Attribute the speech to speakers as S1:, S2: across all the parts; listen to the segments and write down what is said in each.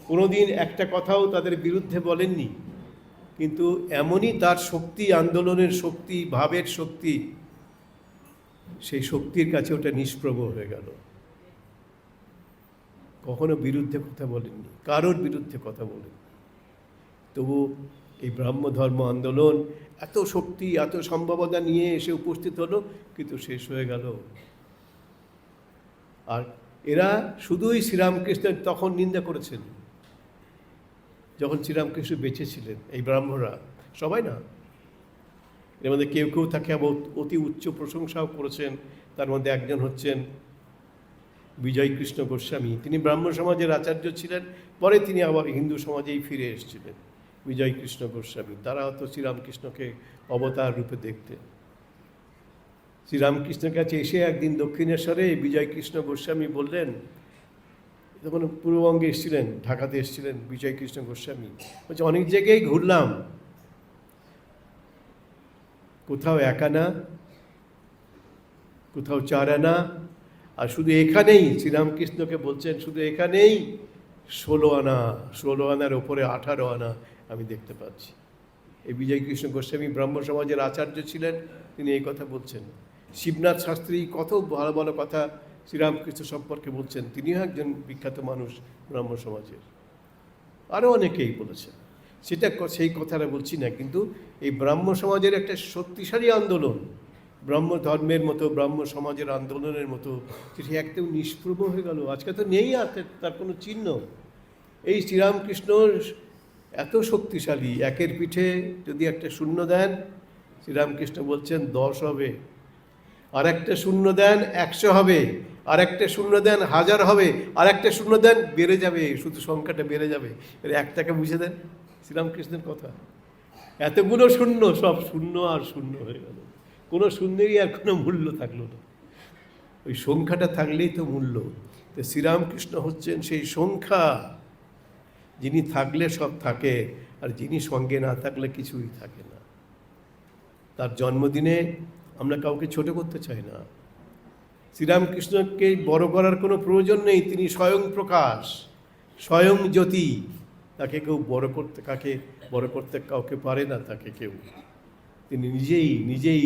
S1: কোনোদিন একটা কথাও তাদের বিরুদ্ধে বলেননি, কিন্তু এমনই তার শক্তি, আন্দোলনের শক্তি, ভাবের শক্তি, সেই শক্তির কাছে ওটা নিষ্প্রভ হয়ে গেল। কখনো বিরুদ্ধে কথা বলেননি, কারোর বিরুদ্ধে কথা বলেননি। তবু এই ব্রাহ্ম ধর্ম আন্দোলন এত শক্তি, এত সম্ভাবনা নিয়ে এসে উপস্থিত হলো, কিন্তু শেষ হয়ে গেল। আর এরা শুধুই শ্রীরামকৃষ্ণের তখন নিন্দা করেছেন, যখন শ্রীরামকৃষ্ণ বেঁচে ছিলেন। এই ব্রাহ্মরা সবাই না, এর মধ্যে কেউ কেউ তাকে অতি উচ্চ প্রশংসাও করেছেন। তার মধ্যে একজন হচ্ছেন বিজয় কৃষ্ণ গোস্বামী। তিনি ব্রাহ্ম সমাজের আচার্য ছিলেন, পরে তিনি আবার হিন্দু সমাজেই ফিরে এসেছিলেন। বিজয় কৃষ্ণ গোস্বামী, তারা হয়তো শ্রীরামকৃষ্ণকে অবতার রূপে দেখতেন। শ্রীরামকৃষ্ণের কাছে এসে একদিন দক্ষিণেশ্বরে বিজয় কৃষ্ণ গোস্বামী বললেন, তখন পূর্ববঙ্গে এসেছিলেন, ঢাকাতে এসেছিলেন বিজয় কৃষ্ণ গোস্বামী, বলছে অনেক জায়গায় ঘুরলাম, কোথাও এক আনা, কোথাও 4 আনা, আর শুধু এখানেই শ্রীরামকৃষ্ণকে বলছেন শুধু এখানেই 16 আনা, 16 আনার ওপরে 18 আনা আমি দেখতে পাচ্ছি। এই বিজয় কৃষ্ণ গোস্বামী ব্রাহ্ম সমাজের আচার্য ছিলেন, তিনি এই কথা বলছেন। শিবনাথ শাস্ত্রী কত ভালো ভালো কথা শ্রীরামকৃষ্ণ সম্পর্কে বলছেন, তিনিও একজন বিখ্যাত মানুষ ব্রাহ্ম সমাজের। আরও অনেকেই বলেছেন, সেটা সেই কথাটা বলছি না। কিন্তু এই ব্রাহ্ম সমাজের একটা শক্তিশালী আন্দোলন, ব্রাহ্ম ধর্মের মতো, ব্রাহ্ম সমাজের আন্দোলনের মতো, সেটি একদম নিষ্প্রভ হয়ে গেল। আজকে তো নেই আর তার কোনো চিহ্ন। এই শ্রীরামকৃষ্ণ এত শক্তিশালী, একের পিঠে যদি একটা শূন্য দেন, শ্রীরামকৃষ্ণ বলছেন 10 হবে, আর একটা শূন্য দেন 100 হবে, আর একটা শূন্য দেন 1000 হবে, আর একটা শূন্য দেন বেড়ে যাবে, শুধু সংখ্যাটা বেড়ে যাবে। এর একটাকে বুঝে দেন শ্রীরামকৃষ্ণের কথা। এতগুলো শূন্য, সব শূন্য আর শূন্য হয়ে গেল, কোনো শূন্যেরই আর কোনো মূল্য থাকলো না। ওই সংখ্যাটা থাকলেই তো মূল্য। তো শ্রীরামকৃষ্ণ হচ্ছেন সেই সংখ্যা, যিনি থাকলে সব থাকে, আর যিনি সঙ্গে না থাকলে কিছুই থাকে না। তার জন্মদিনে আমরা কাউকে ছোট করতে চাই না। শ্রীরামকৃষ্ণকে বড় করার কোনো প্রয়োজন নেই, তিনি স্বয়ং প্রকাশ, স্বয়ং জ্যোতি। তাকে কেউ বড় করতে কাউকে পারে না, তাকে কেউ। তিনি নিজেই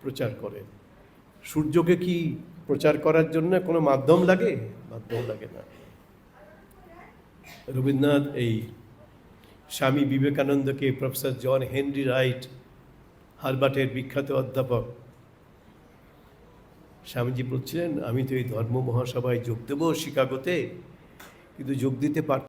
S1: প্রচার করেন। সূর্যকে কি প্রচার করার জন্য কোনো মাধ্যম লাগে? মাধ্যম লাগে না। রবীন্দ্রনাথ এই স্বামী বিবেকানন্দকে, প্রফেসর জন হেনরি রাইট, হার্ভার্ডের বিখ্যাত অধ্যাপক, স্বামীজি বলছিলেন আমি তো এই ধর্ম মহাসভায় যোগ দেবো শিকাগোতে, কিন্তু যোগ দিতে